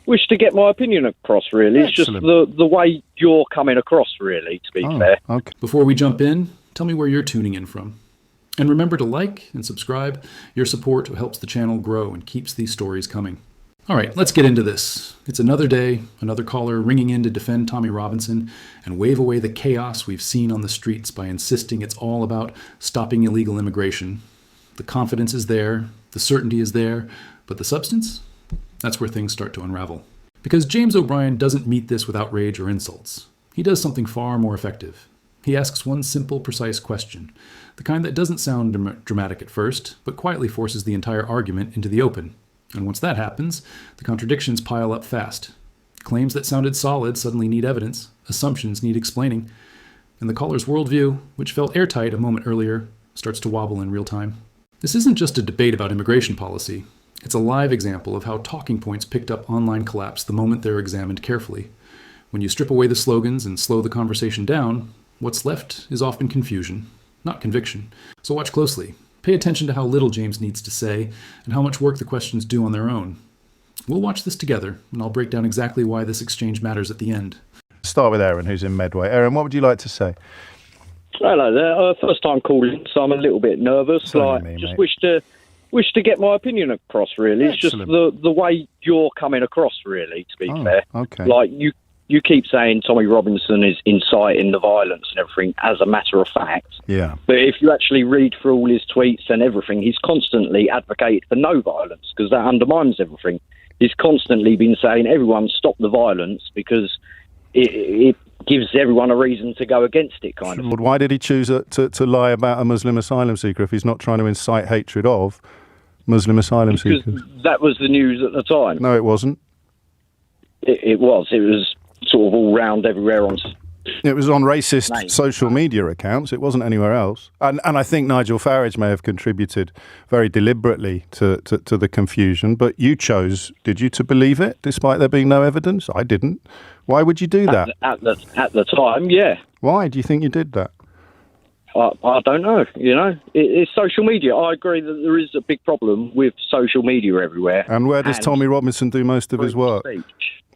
wish to get my opinion across, really. Excellent. It's just the way you're coming across, really, to be fair. Okay. Before we jump in, tell me where you're tuning in from. And remember to like and subscribe. Your support helps the channel grow and keeps these stories coming. All right, let's get into this. It's another day, another caller ringing in to defend Tommy Robinson and wave away the chaos we've seen on the streets by insisting it's all about stopping illegal immigration. The confidence is there, the certainty is there, but the substance? That's where things start to unravel. Because James O'Brien doesn't meet this with outrage or insults. He does something far more effective. He asks one simple, precise question, the kind that doesn't sound dramatic at first, but quietly forces the entire argument into the open. And once that happens, the contradictions pile up fast. Claims that sounded solid suddenly need evidence, assumptions need explaining, and the caller's worldview, which felt airtight a moment earlier, starts to wobble in real time. This isn't just a debate about immigration policy. It's a live example of how talking points picked up online collapse the moment they're examined carefully. When you strip away the slogans and slow the conversation down, what's left is often confusion, not conviction. So watch closely. Pay attention to how little James needs to say and how much work the questions do on their own. We'll watch this together, and I'll break down exactly why this exchange matters at the end. Start with Aaron, who's in Medway. Aaron, what would you like to say? Hello there. First time calling, so I'm a little bit nervous. Just wish to get my opinion across, really. Excellent. It's just the way you're coming across, really, to be fair. Okay. Like, you keep saying Tommy Robinson is inciting the violence and everything as a matter of fact. Yeah. But if you actually read through all his tweets and everything, he's constantly advocated for no violence because that undermines everything. He's constantly been saying, everyone stop the violence because it gives everyone a reason to go against it, kind of. Why did he choose to lie about a Muslim asylum seeker if he's not trying to incite hatred of Muslim asylum seekers? Because that was the news at the time. No, it wasn't. It was. It was sort of all round everywhere on. It was on racist social media accounts. It wasn't anywhere else. And I think Nigel Farage may have contributed very deliberately to the confusion. But you chose, did you, to believe it, despite there being no evidence? I didn't. Why would you do that? At the time, yeah. Why do you think you did that? I don't know. It's social media. I agree that there is a big problem with social media everywhere. And where does Tommy Robinson do most of his work?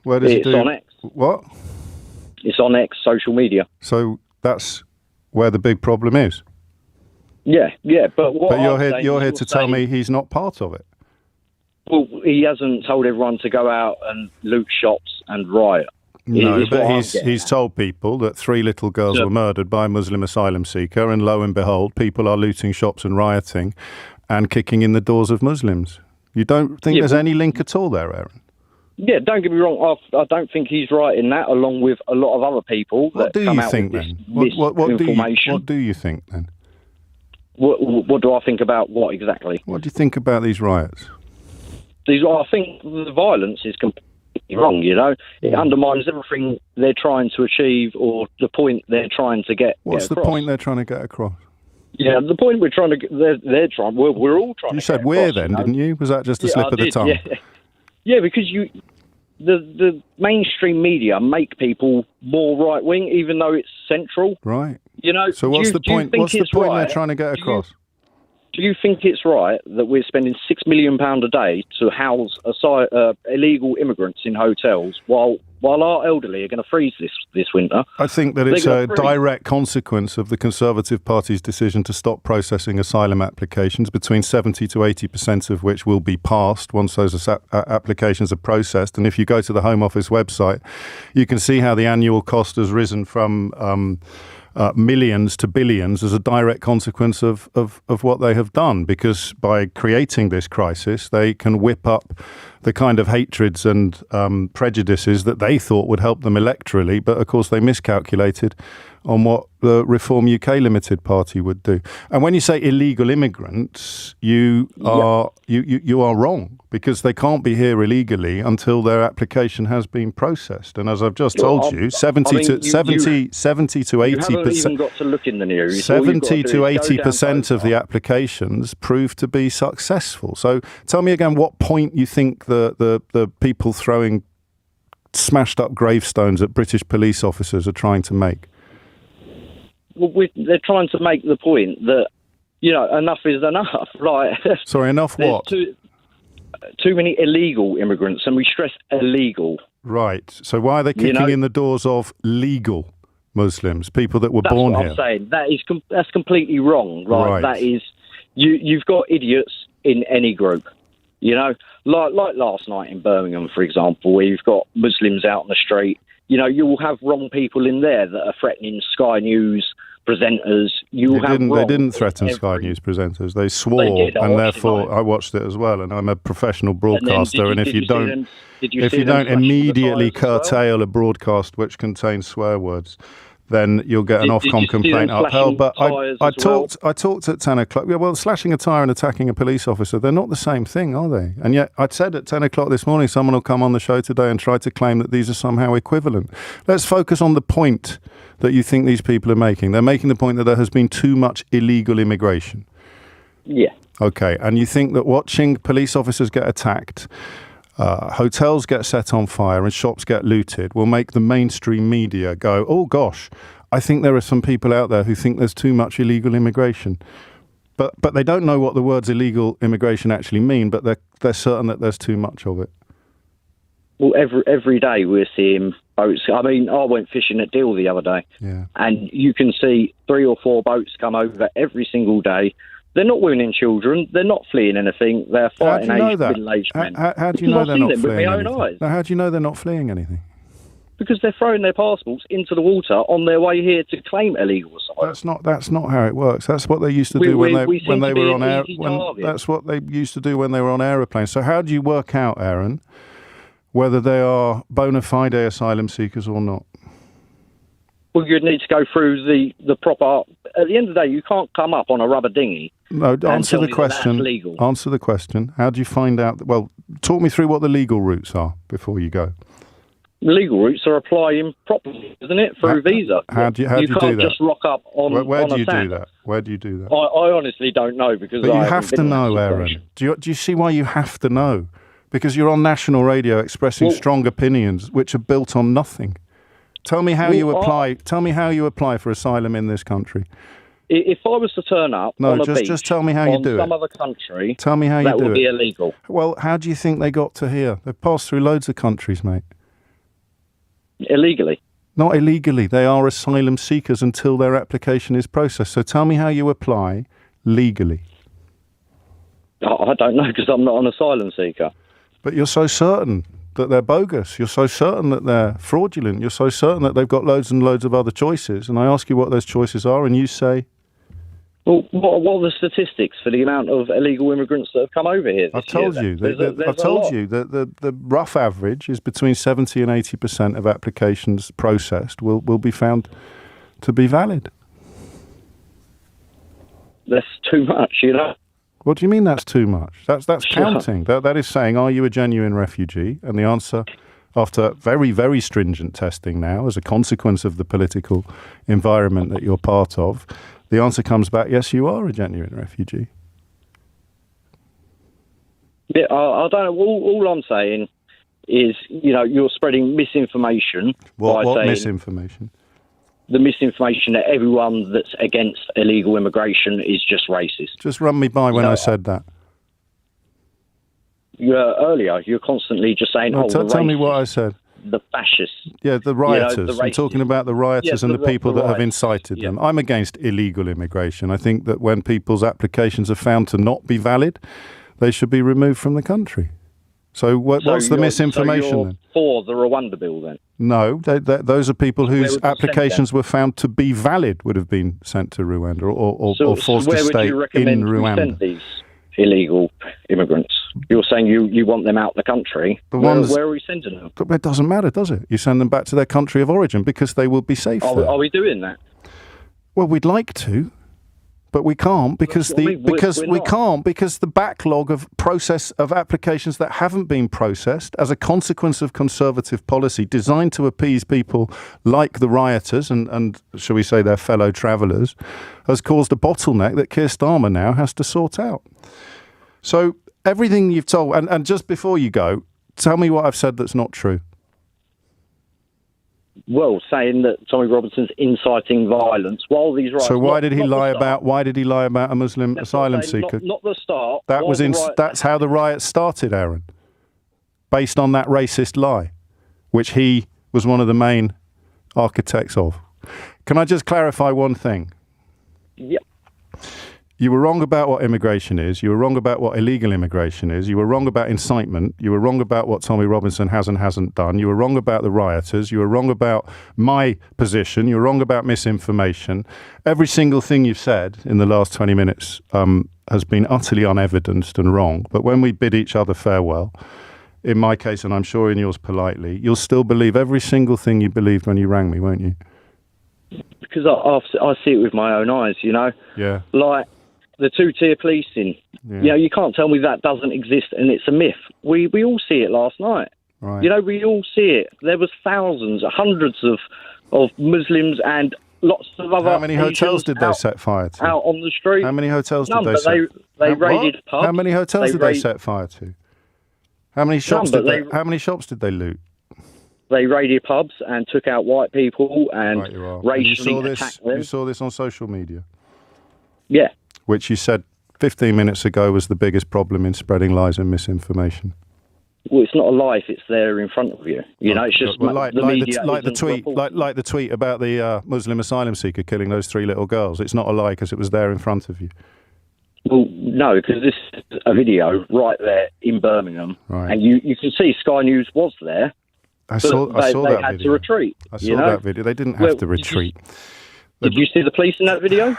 Where does he do? It's on X. What? It's on X, social media. So that's where the big problem is. Yeah. But you're here to tell me he's not part of it. Well, he hasn't told everyone to go out and loot shops and riot. No, but he's told people that 3 little girls were murdered by a Muslim asylum seeker, and lo and behold, people are looting shops and rioting and kicking in the doors of Muslims. You don't think there's any link at all there, Aaron? Yeah, don't get me wrong. I don't think he's right in that, along with a lot of other people. What do you think then? What do you think then? What do I think about what exactly? What do you think about these riots? I think the violence is completely wrong. It undermines everything they're trying to achieve, or the point they're trying to get. What's the point they're trying to get across? Yeah, the point we're trying to get. They're trying. We're all trying. You said we're then, didn't you? Was that just a slip of the tongue? Yeah, because the mainstream media make people more right wing, even though it's central. Right. So what's the point? What's the point they're trying to get across? Do you think it's right that we're spending £6 million a day to house illegal immigrants in hotels while our elderly are going to freeze this winter? I think that it's a direct consequence of the Conservative Party's decision to stop processing asylum applications, between 70 to 80% of which will be passed once those applications are processed. And if you go to the Home Office website, you can see how the annual cost has risen from millions to billions as a direct consequence of what they have done, because by creating this crisis, they can whip up the kind of hatreds and prejudices that they thought would help them electorally, but of course they miscalculated on what the Reform UK Limited Party would do. And when you say illegal immigrants, you are wrong, because they can't be here illegally until their application has been processed. And as I've just told you, 70 to 80%. You haven't even got to look in the news. 70 to 80% of the applications prove to be successful. So tell me again what point you think the people throwing smashed up gravestones at British police officers are trying to make. Well, they're trying to make the point that, enough is enough. Like, sorry, enough what? too many illegal immigrants, and we stress illegal. Right. So why are they kicking in the doors of legal Muslims, people that were born here? That's what I'm saying. That's completely wrong. Right. That is, you've got idiots in any group. Like last night in Birmingham, for example, where you've got Muslims out on the street. You will have wrong people in there that are threatening Sky News presenters. They didn't threaten Sky News presenters. They swore, and therefore I watched it as well. And I'm a professional broadcaster. And if you don't immediately curtail a broadcast which contains swear words, then you'll get an Ofcom complaint upheld. But I talked at 10 o'clock. Yeah, well, slashing a tyre and attacking a police officer, they're not the same thing, are they? And yet I'd said at 10 o'clock this morning, someone will come on the show today and try to claim that these are somehow equivalent. Let's focus on the point that you think these people are making. They're making the point that there has been too much illegal immigration. Yeah. Okay, and you think that watching police officers get attacked, hotels get set on fire and shops get looted will make the mainstream media go, oh gosh, I think there are some people out there who think there's too much illegal immigration. But they don't know what the words illegal immigration actually mean, but they're certain that there's too much of it. Well, every day we're seeing boats. I mean, I went fishing at Deal the other day, and you can see 3 or 4 boats come over every single day. They're not women and children. They're not fleeing anything. They're fighting middle-aged men. How do you know they're not fleeing anything? How do you know they're not fleeing anything? Because they're throwing their passports into the water on their way here to claim illegal asylum. That's not how it works. That's what they used to do when they were on air. That's what they used to do when they were on aeroplanes. So how do you work out, Aaron, whether they are bona fide asylum seekers or not? Well, you'd need to go through the proper. At the end of the day, you can't come up on a rubber dinghy. No, answer the question. Answer the question. How do you find out? Well, talk me through what the legal routes are before you go. The legal routes are applying properly, isn't it, through visa? How do you do that? You can't just rock up on. Where do you do that? Where do you do that? I honestly don't know because. But you have to know, Aaron. Do you see why you have to know? Because you're on national radio expressing strong opinions which are built on nothing. Tell me how you apply. Tell me how you apply for asylum in this country. If I was to turn up on a beach, just tell me how you do it. Some other country, tell me how you do it. That would be illegal. Well, how do you think they got to here? They've passed through loads of countries, mate. Illegally. Not illegally. They are asylum seekers until their application is processed. So tell me how you apply legally. I don't know because I'm not an asylum seeker. But you're so certain that they're bogus. You're so certain that they're fraudulent. You're so certain that they've got loads and loads of other choices. And I ask you what those choices are, and you say... Well, what are the statistics for the amount of illegal immigrants that have come over here I've told you that the rough average is between 70 and 80% of applications processed will be found to be valid. That's too much, What do you mean that's too much? That's counting. That is saying, are you a genuine refugee? And the answer, after very, very stringent testing now, as a consequence of the political environment that you're part of, the answer comes back, yes, you are a genuine refugee. Yeah, I don't know. All I'm saying is, you're spreading misinformation. What misinformation? The misinformation that everyone that's against illegal immigration is just racist. Just run me by when I said that. Earlier, you're constantly just saying, tell me what I said. The fascists. Yeah, the rioters. I'm talking about the rioters and the people that have incited them. I'm against illegal immigration. I think that when people's applications are found to not be valid, they should be removed from the country. So what's the misinformation then? then? For the Rwanda bill then? No, those are people whose applications were found to be valid would have been sent to Rwanda or forced to stay in Rwanda. Where would you recommend we send these illegal immigrants? You're saying you want them out of the country. Where are we sending them? But it doesn't matter, does it? You send them back to their country of origin because they will be safe there. Are we doing that? Well, we'd like to. But we can't because the backlog of process of applications that haven't been processed as a consequence of conservative policy designed to appease people like the rioters and shall we say their fellow travellers has caused a bottleneck that Keir Starmer now has to sort out. So everything you've told, and just before you go, tell me what I've said that's not true. well, saying that Tommy Robinson's inciting violence while these riots. So why did he lie about a Muslim asylum seeker? Not the start. That's how the riots started, Aaron. Based on that racist lie, which he was one of the main architects of. Can I just clarify one thing? Yep. You were wrong about what immigration is. You were wrong about what illegal immigration is. You were wrong about incitement. You were wrong about what Tommy Robinson has and hasn't done. You were wrong about the rioters. You were wrong about my position. You were wrong about misinformation. Every single thing you've said in the last 20 minutes has been utterly unevidenced and wrong. But when we bid each other farewell, in my case, and I'm sure in yours politely, you'll still believe every single thing you believed when you rang me, won't you? Because I see it with my own eyes, you know? Yeah. Like the two-tier policing. Yeah. You know, you can't tell me that doesn't exist and it's a myth. We all see it last night. Right. You know, we all see it. There was thousands, hundreds of Muslims and lots of other How many hotels Asians did they set fire to? Out on the street. How many hotels None, did they but set? They raided pubs. How many hotels did they set fire to? How many shops How many shops did they loot? They raided pubs and took out white people and racially attacked them. You saw this on social media? Yeah. Which you said 15 minutes ago was the biggest problem in spreading lies and misinformation. Well, it's not a lie if it's there in front of you. You know, it's just like the tweet about the Muslim asylum seeker killing those 3 little girls. It's not a lie because it was there in front of you. Well, no, because this is a video right there in Birmingham, and you can see Sky News was there. I saw that video. They had to retreat. I saw that video. They didn't have to retreat. Did you see the police in that video?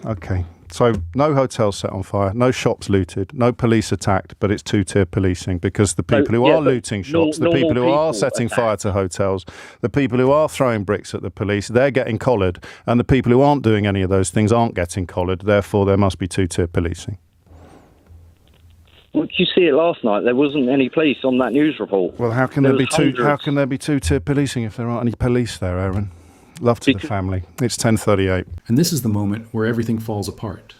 Okay. So no hotels set on fire, no shops looted, no police attacked, but it's two-tier policing because the people who are looting shops, the people who are setting fire to hotels, the people who are throwing bricks at the police, they're getting collared, and the people who aren't doing any of those things aren't getting collared. Therefore, there must be two-tier policing. Well, did you see it last night? There wasn't any police on that news report. Well, how can there be two-tier policing if there aren't any police there, Aaron? Love to the family. It's 10:38. And this is the moment where everything falls apart.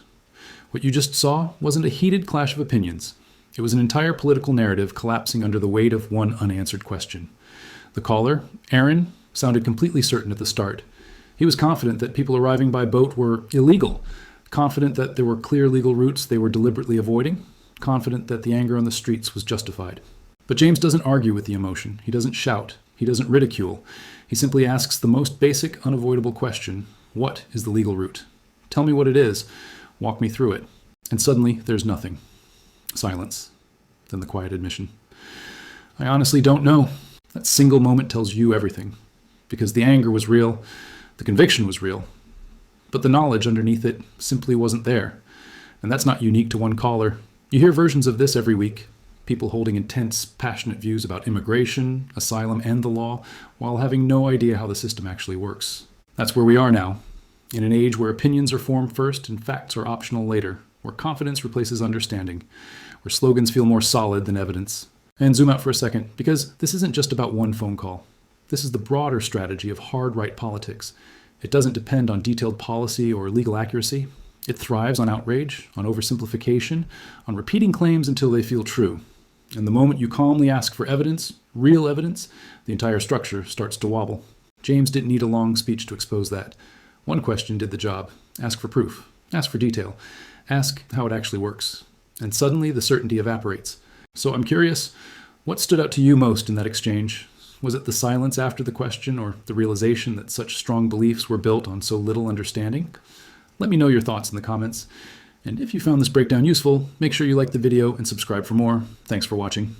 What you just saw wasn't a heated clash of opinions. It was an entire political narrative collapsing under the weight of one unanswered question. The caller, Aaron, sounded completely certain at the start. He was confident that people arriving by boat were illegal, confident that there were clear legal routes they were deliberately avoiding, confident that the anger on the streets was justified. But James doesn't argue with the emotion. He doesn't shout. He doesn't ridicule. He simply asks the most basic, unavoidable question: what is the legal route? Tell me what it is. Walk me through it. And suddenly, there's nothing. Silence. Then the quiet admission: I honestly don't know. That single moment tells you everything. Because the anger was real, the conviction was real, but the knowledge underneath it simply wasn't there. And that's not unique to one caller. You hear versions of this every week. People holding intense, passionate views about immigration, asylum, and the law, while having no idea how the system actually works. That's where we are now, in an age where opinions are formed first and facts are optional later, where confidence replaces understanding, where slogans feel more solid than evidence. And zoom out for a second, because this isn't just about one phone call. This is the broader strategy of hard right politics. It doesn't depend on detailed policy or legal accuracy. It thrives on outrage, on oversimplification, on repeating claims until they feel true. And the moment you calmly ask for evidence, real evidence, the entire structure starts to wobble. James didn't need a long speech to expose that. One question did the job. Ask for proof. Ask for detail. Ask how it actually works. And suddenly the certainty evaporates. So I'm curious, what stood out to you most in that exchange? Was it the silence after the question, or the realization that such strong beliefs were built on so little understanding? Let me know your thoughts in the comments. And if you found this breakdown useful, make sure you like the video and subscribe for more. Thanks for watching.